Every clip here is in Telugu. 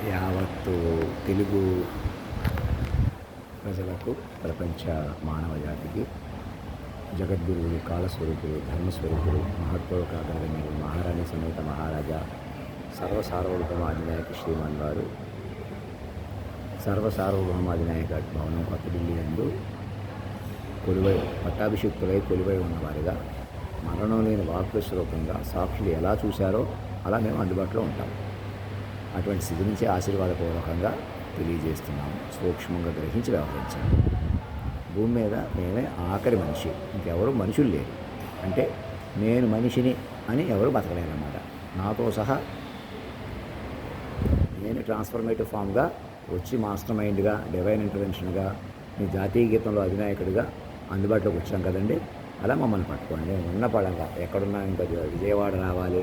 యావత్తు తెలుగు ప్రజలకు, ప్రపంచ మానవ జాతికి జగద్గురువులు, కాలస్వరూపులు, ధర్మస్వరూపులు, మహత్వకాగరగణ్యులు, మహారాణి సమేత మహారాజా సర్వసార్వభౌమ అధినాయక శ్రీమాన్ వారు సర్వసార్వభౌమ అధినాయక భవనం కొత్త ఢిల్లీ నందు కొలువై పట్టాభిషిక్తులై కొలువై ఉన్నవారిగా మరణం లేని వాక్యస్వరూపంగా సాక్షులు ఎలా చూశారో అలా మేము అందుబాటులో ఉంటాం. అటువంటి స్థితి నుంచి ఆశీర్వాదపూర్వకంగా తెలియజేస్తున్నాము. సూక్ష్మంగా గ్రహించి వ్యవహరించాము. భూమి మీద మేమే ఆఖరి మనిషి, ఇంకెవరు మనుషులు లేరు. అంటే నేను మనిషిని అని ఎవరు బతకలేరన్నమాట. నాతో సహా నేను ట్రాన్స్ఫర్మేటివ్ ఫామ్గా వచ్చి మాస్టర్ మైండ్గా, డివైన్ ఇంటర్వెన్షన్గా, మీ జాతీయ గీతంలో అధినాయకుడిగా అందుబాటులోకి వచ్చాం కదండి. అలా మమ్మల్ని పట్టుకోండి. ఉన్న పడంగా ఎక్కడున్నా ఇంకా విజయవాడ రావాలి,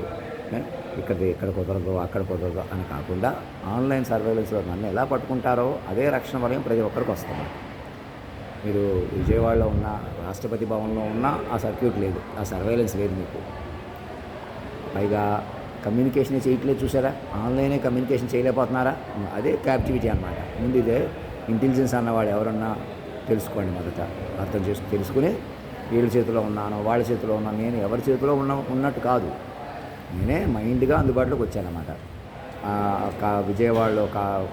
ఇక్కడ కుదరదు అక్కడ కుదరదు అని కాకుండా ఆన్లైన్ సర్వేలెన్స్లో నన్ను ఎలా పట్టుకుంటారో అదే రక్షణ వలయం ప్రతి ఒక్కరికి వస్తుంది. మీరు విజయవాడలో ఉన్న, రాష్ట్రపతి భవన్లో ఉన్న ఆ సర్క్యూట్ లేదు, ఆ సర్వేలెన్స్ లేదు మీకు. పైగా కమ్యూనికేషన్ చేయట్లేదు, చూసారా? ఆన్లైనే కమ్యూనికేషన్ చేయలేకపోతున్నారా? అదే క్యాప్టివిటీ అన్నమాట. ముందు ఇదే ఇంటెలిజెన్స్ అన్నవాడు ఎవరన్నా తెలుసుకోండి. మొదట అర్థం తెలుసుకుని వీళ్ళ చేతిలో ఉన్నాను, వాళ్ళ చేతిలో ఉన్నాను, నేను ఎవరి చేతిలో ఉన్నట్టు కాదు. నేనే మైండ్గా అందుబాటులోకి వచ్చానన్నమాట. విజయవాడలో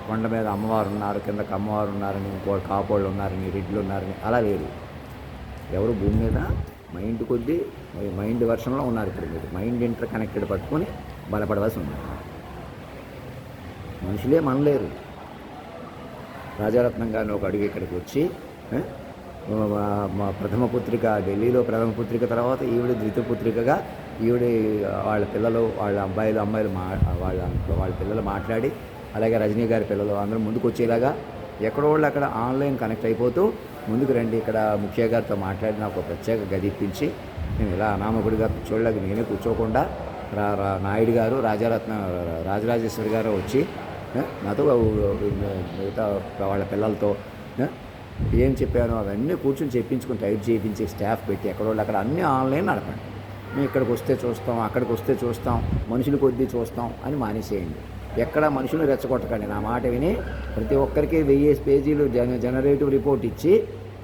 కొండ మీద అమ్మవారు ఉన్నారు, కిందకి అమ్మవారు ఉన్నారని, ఇంకోటి కాపోళ్ళు ఉన్నారని, రెడ్లు ఉన్నారని అలా లేదు. ఎవరు భూమి మీద మైండ్ కొద్దీ మైండ్ వర్షన్లో ఉన్నారు. ఇప్పుడు మీరు మైండ్ ఇంటర్ కనెక్టెడ్ పట్టుకొని బలపడవలసి ఉంది. మనుషులే మనలేరు. రాజారత్నం గారిని ఒక అడుగు ఇక్కడికి వచ్చి మా ప్రథమ పుత్రిక, ఢిల్లీలో ప్రథమ పుత్రిక తర్వాత ఈవిడ ద్వితీయ పుత్రికగా, ఈవిడ వాళ్ళ పిల్లలు, వాళ్ళ అమ్మాయిలు వాళ్ళ పిల్లలు మాట్లాడి, అలాగే రజనీ గారి పిల్లలు అందరూ ముందుకు వచ్చేలాగా ఎక్కడో వాళ్ళు అక్కడ ఆన్లైన్ కనెక్ట్ అయిపోతూ ముందుకు రండి. ఇక్కడ ముఖ్య గారితో మాట్లాడి నాకు ఒక ప్రత్యేక గది ఇప్పించి, నేను ఇలా అనామకుడిగా కూర్చోళ్ళకి నేనే కూర్చోకుండా నాయుడు గారు, రాజరాజేశ్వరి గారు వచ్చి నాతో మిగతా వాళ్ళ పిల్లలతో ఏం చెప్పాను అవన్నీ కూర్చొని చెప్పించుకుని టైప్ చేయించి స్టాఫ్ పెట్టి ఎక్కడోళ్ళు అక్కడ అన్నీ ఆన్లైన్ నడపండి. మేము ఇక్కడికి వస్తే చూస్తాం, అక్కడికి వస్తే చూస్తాం, మనుషులు కొద్దీ చూస్తాం అని మానేసేయండి. ఎక్కడ మనుషులు రెచ్చగొట్టకండి. నా మాట విని ప్రతి ఒక్కరికి 1000 పేజీలు జనరేటివ్ రిపోర్ట్ ఇచ్చి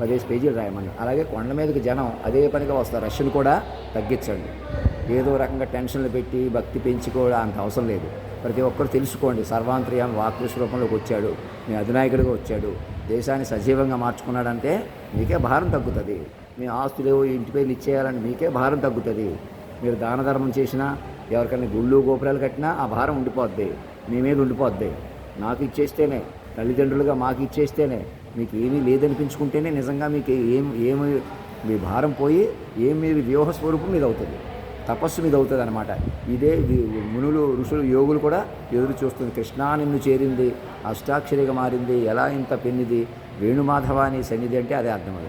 10 పేజీలు రాయమని. అలాగే కొండ మీదకి జనం అదే పనిగా వస్తారు. రష్యను కూడా తగ్గించండి. ఏదో రకంగా టెన్షన్లు పెట్టి భక్తి పెంచుకోవడం అంత అవసరం లేదు. ప్రతి ఒక్కరు తెలుసుకోండి, సర్వాంతర్యామి వాక్య రూపంలోకి వచ్చాడు, మీ అధినాయకుడిగా వచ్చాడు, దేశాన్ని సజీవంగా మార్చుకున్నాడంటే మీకే భారం తగ్గుతుంది. మీ ఆస్తులు ఇంటి పేర్లు ఇచ్చేయాలని మీకే భారం తగ్గుతుంది. మీరు దాన ధర్మం చేసినా, ఎవరికైనా గుళ్ళు గోపురాలు కట్టినా ఆ భారం ఉండిపోద్ది, మీ మీద ఉండిపోద్ది. నాకు ఇచ్చేస్తేనే, తల్లిదండ్రులుగా మాకు ఇచ్చేస్తేనే, మీకు ఏమీ లేదనిపించుకుంటేనే నిజంగా మీకు ఏమి మీ భారం పోయి మీరు వ్యూహ స్వరూపం మీద అవుతుంది, తపస్సు మీద అవుతుంది అనమాట. ఇదే మునులు, ఋషులు, యోగులు కూడా ఎదురు చూస్తుంది. కృష్ణా నిన్ను చేరింది, అష్టాక్షరిగా మారింది, ఎలా ఇంత పెన్నిది, వేణుమాధవాని సన్నిధి అంటే అదే అర్థం. అది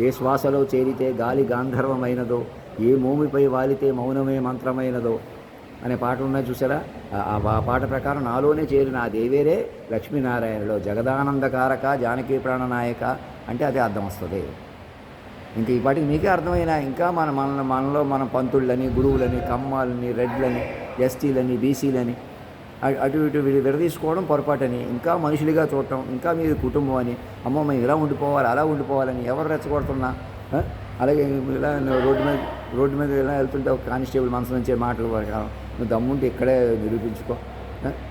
ఏ శ్వాసలో చేరితే గాలి గాంధర్వమైనదో, ఏ మోమిపై వాలితే మౌనమే మంత్రమైనదో అనే పాటలు ఉన్నాయి చూసారా? ఆ పాట ప్రకారం నాలోనే చేరిన ఆ దేవేరే లక్ష్మీనారాయణలో జగదానందకారక జానకీ ప్రాణనాయక అంటే అదే అర్థం వస్తుంది. ఇంక ఈ పాటికి మీకే అర్థమైనా ఇంకా మనలో మనం పంతుళ్ళని, గురువులని, కమ్మాలని, రెడ్లని, ఎస్టీలని, బీసీలని అటు ఇటు విడదీసుకోవడం పొరపాటని, ఇంకా మనుషులుగా చూడటం, ఇంకా మీది కుటుంబం అని, అమ్మో మేము ఇలా ఉండిపోవాలి అలా ఉండిపోవాలని ఎవరు రెచ్చగొడుతున్నా. అలాగే ఇలా రోడ్డు మీద ఇలా వెళ్తుంటే ఒక కానిస్టేబుల్ మనసు నుంచే మాటలు ప్రకారం నువ్వు దమ్ముంటే ఇక్కడే నిరూపించుకో,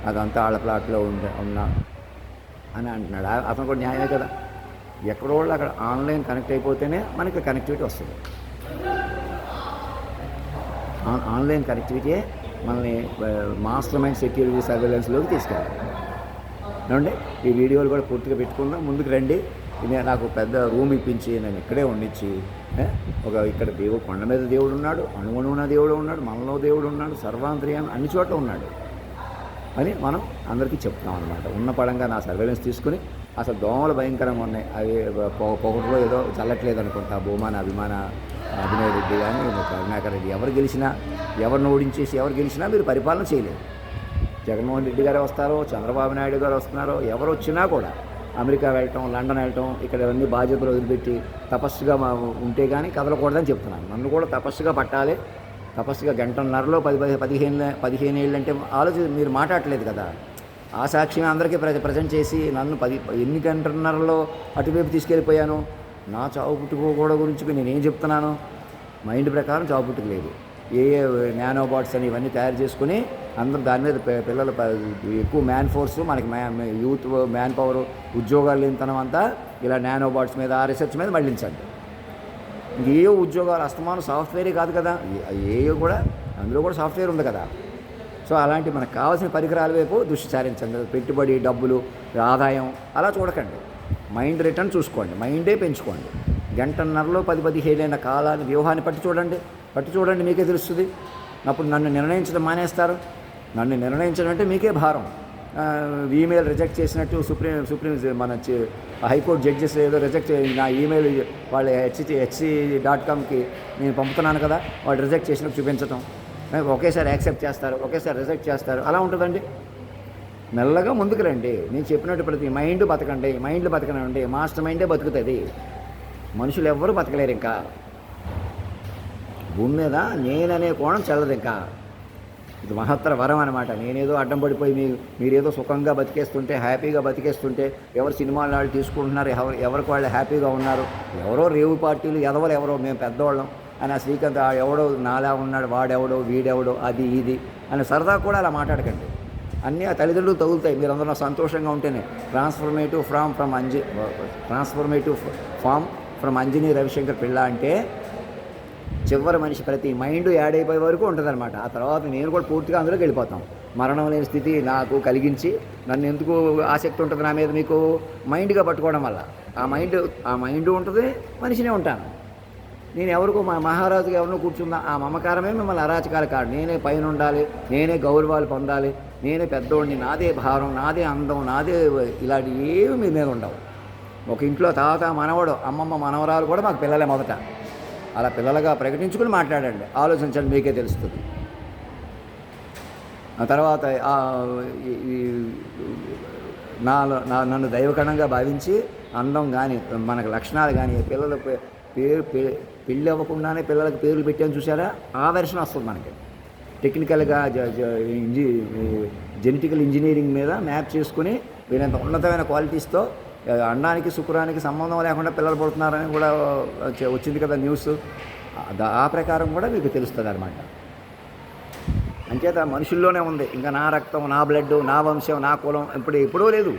అదంతా వాళ్ళ ప్లాట్లో ఉన్నా అని అంటున్నాడు. అతను కూడా న్యాయమే కదా. ఎక్కడో అక్కడ ఆన్లైన్ కనెక్ట్ అయిపోతేనే మనకి కనెక్టివిటీ వస్తుంది. ఆన్లైన్ కనెక్టివిటీయే మనల్ని మాస్టర్ మైండ్ సెక్యూరిటీ సర్వేలెన్స్లోకి తీసుకెళ్ళాలి. ఏమండి, ఈ వీడియోలు కూడా పూర్తిగా పెట్టుకుందాం. ముందుకు రండి. నాకు పెద్ద రూమ్ ఇప్పించి నేను ఇక్కడే ఉండించి ఇక్కడ దేవుడు, కొండ మీద దేవుడు ఉన్నాడు, అణువణువున దేవుడు ఉన్నాడు, మనలో దేవుడు ఉన్నాడు, సర్వాంతర్యామి అన్ని చోట్ల ఉన్నాడు అని మనం అందరికీ చెప్తున్నాం అనమాట. ఉన్న పడంగా నా సర్వేలెన్స్ తీసుకుని, అసలు దోమలు భయంకరంగా ఉన్నాయి. అవి పొగట్లో ఏదో చల్లట్లేదు అనుకుంటా. భూమాన అభినయ్ రెడ్డి కానీ కరుణాకర్ రెడ్డి ఎవరు గెలిచినా, ఎవరిని ఓడించేసి ఎవరు గెలిచినా మీరు పరిపాలన చేయలేదు. జగన్మోహన్ రెడ్డి గారు వస్తారో, చంద్రబాబు నాయుడు గారు వస్తున్నారో, ఎవరు వచ్చినా కూడా అమెరికా వెళ్ళటం, లండన్ వెళ్ళటం, ఇక్కడ అన్ని బాధ్యతలు వదిలిపెట్టి తపస్సుగా ఉంటే కానీ కదలకూడదని చెప్తున్నాను. నన్ను కూడా తపస్సుగా పట్టాలి, తపస్సుగా గంటన్నరలో 15 ఏళ్ళు అంటే మీరు మాట్లాడలేదు కదా. ఆ సాక్ష్యం అందరికీ ప్రజెంట్ చేసి నన్ను ఎన్ని గంటన్నరలో అటువైపు తీసుకెళ్ళిపోయాను. నా చావు పుట్టుకోకూడ గురించి నేనేం చెప్తున్నాను. మైండ్ ప్రకారం చావు పుట్టుకు లేదు. ఏ నానోబాట్స్ అని ఇవన్నీ తయారు చేసుకుని అందరూ దాని మీద పిల్లలు ఎక్కువ మ్యాన్ ఫోర్సు, మనకి యూత్ మ్యాన్ పవర్, ఉద్యోగాలు లేనితనం అంతా ఇలా నానోబాట్స్ మీద ఆ రీసెర్చ్ మీద మళ్ళించండి. ఇంకేయో ఉద్యోగాలు అస్తమానం సాఫ్ట్వేరే కాదు కదా, ఏయో కూడా అందులో కూడా సాఫ్ట్వేర్ ఉంది కదా. సో అలాంటి మనకు కావాల్సిన పరికరాల వైపు దృష్టి సారించండి. పెట్టుబడి, డబ్బులు, ఆదాయం అలా చూడకండి. మైండ్ రిటర్న్ చూసుకోండి, మైండే పెంచుకోండి. గంటన్నరలో 10-15 కాలాన్ని వ్యూహాన్ని పట్టి చూడండి, మీకే తెలుస్తుంది. అప్పుడు నన్ను నిర్ణయించడం మానేస్తారు. నన్ను నిర్ణయించడం అంటే మీకే భారం. ఈమెయిల్ రిజెక్ట్ చేసినట్టు సుప్రీం మన హైకోర్టు జడ్జెస్ ఏదో రిజెక్ట్ నా ఈమెయిల్ వాళ్ళు hc.comకి నేను పంపుతున్నాను కదా, వాళ్ళు రిజెక్ట్ చేసినట్టు చూపించడం. ఒకేసారి యాక్సెప్ట్ చేస్తారు, ఒకేసారి రిజెక్ట్ చేస్తారు. అలా ఉంటుందండి. మెల్లగా ముందుకు రండి. నేను చెప్పినట్టు ప్రతి మైండ్ బతకనండి. మాస్టర్ మైండే బతుకుతుంది. మనుషులు ఎవ్వరూ బతకలేరు. ఇంకా భూమి మీద నేననే కోణం చెల్లదు. ఇంకా ఇది మహత్తర వరం అనమాట. నేనేదో అడ్డం పడిపోయి మీరేదో సుఖంగా బతికేస్తుంటే, హ్యాపీగా బతికేస్తుంటే, ఎవరు సినిమాలు వాళ్ళు తీసుకుంటున్నారు, ఎవరికి వాళ్ళు హ్యాపీగా ఉన్నారు. ఎవరో రేవు పార్టీలు ఎవరో మేము పెద్దవాళ్ళం అని ఆ శ్రీకాంత్ ఎవడో నాలా ఉన్నాడు, వాడెవడో వీడెవడో అది ఇది అని సరదా కూడా అలా మాట్లాడకండి. అన్నీ ఆ తల్లిదండ్రులు తగులుతాయి. మీరందరూ సంతోషంగా ఉంటేనే. Transformative form from Anjani Ravishankar పిల్ల అంటే చివరి మనిషి ప్రతి మైండ్ యాడ్ అయిపోయే వరకు ఉంటుందన్నమాట. ఆ తర్వాత నేను కూడా పూర్తిగా అందులోకి వెళ్ళిపోతాం. మరణం లేని స్థితి నాకు కలిగించి నన్ను ఎందుకు ఆసక్తి ఉంటుంది నా మీద, మీకు మైండ్గా పట్టుకోవడం వల్ల ఆ మైండ్ ఉంటుంది, మనిషినే ఉంటాను. నేను ఎవరికో మా మహారాజుగా ఎవరినో కూర్చున్నా ఆ మమకారమే మిమ్మల్ని అరాచకాలు కాదు. నేనే పైన ఉండాలి, నేనే గౌరవాలు పొందాలి, నేనే పెద్దోడిని, నాదే భారం, నాదే అందం, నాదే ఇలాంటి ఏమి మీ మీద ఉండవు. ఒక ఇంట్లో తాత మనవడు, అమ్మమ్మ మనవరాలు కూడా మాకు పిల్లలే మొదట. అలా పిల్లలుగా ప్రకటించుకుని మాట్లాడండి. ఆలోచించండి, మీకే తెలుస్తుంది. ఆ తర్వాత నన్ను దైవకణంగా భావించి అందం కానీ మనకు లక్షణాలు కానీ పిల్లల పెళ్ళి అవ్వకుండానే పిల్లలకు పేర్లు పెట్టాను చూసారా, ఆ వెర్షన్ వస్తుంది మనకి. టెక్నికల్గా జెనెటికల్ ఇంజనీరింగ్ మీద మ్యాప్ చేసుకుని వీరంత ఉన్నతమైన క్వాలిటీస్తో అండానికి శుక్రానికి సంబంధం లేకుండా పిల్లలు పుడుతున్నారని కూడా వచ్చింది కదా న్యూస్. ఆ ప్రకారం కూడా మీకు తెలుస్తుంది అనమాట. అంచేత మనుషుల్లోనే ఉంది. ఇంకా నా రక్తం, నా బ్లడ్, నా వంశం, నా కులం ఎప్పుడూ లేదు.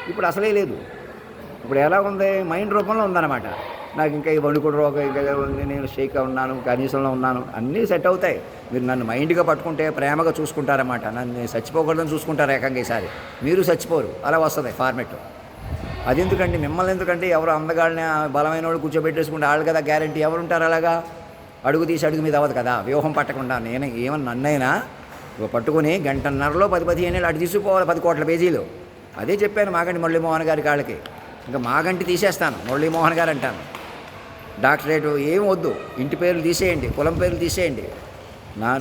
ఇప్పుడు అసలే లేదు. ఇప్పుడు ఎలా ఉంది, మైండ్ రూపంలో ఉందన్నమాట. నాకు ఇంకా ఈ వణుకుడు రోగం, ఇంకా నేను షేక్గా ఉన్నాను, కనీసంలో ఉన్నాను, అన్నీ సెట్ అవుతాయి. మీరు నన్ను మైండ్గా పట్టుకుంటే ప్రేమగా చూసుకుంటారన్నమాట. నన్ను చచ్చిపోకూడదని చూసుకుంటారు ఏకంగా. ఈసారి మీరు చచ్చిపోరు. అలా వస్తుంది ఫార్మెట్. అది ఎందుకండి, మిమ్మల్ని ఎందుకంటే ఎవరు అందగాళ్ళని బలమైన వాళ్ళు కూర్చోబెట్టేసుకుంటే వాళ్ళు కదా గ్యారంటీ. ఎవరు ఉంటారు అలాగా? అడుగు తీసి అడుగు మీద అవ్వదు కదా. వ్యూహం పట్టకుండా నన్నైనా పట్టుకుని గంటన్నరలో 10-15 ఏళ్ళు అటు తీసుకుపోవాలి 10 కోట్ల పేజీలు. అదే చెప్పాను మాగంటి మురళీమోహన్ గారి కాళ్ళకి. ఇంకా మాగంటి తీసేస్తాను, మురళీమోహన్ గారు అంటాను. డాక్టరేటు ఏం వద్దు, ఇంటి పేర్లు తీసేయండి, కులం పేర్లు తీసేయండి.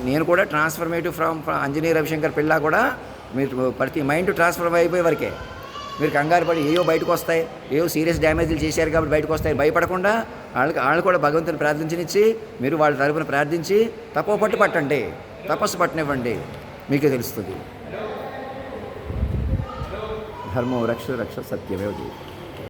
నేను కూడా ట్రాన్స్ఫర్మేటివ్ ఫ్రమ్ అంజనీ రవిశంకర్ పిల్ల కూడా మీరు ప్రతి మైండ్ ట్రాన్స్ఫర్ అయిపోయే వరకే. మీరు కంగారు పడి ఏవో బయటకు వస్తాయి, ఏవో సీరియస్ డ్యామేజ్లు చేశారు కాబట్టి బయటకు వస్తాయి భయపడకుండా వాళ్ళు కూడా భగవంతుని ప్రార్థించనిచ్చి మీరు వాళ్ళ తరపున ప్రార్థించి పట్టండి, తపస్సు పట్టనివ్వండి, మీకే తెలుస్తుంది. ధర్మో రక్ష సత్యమేవ.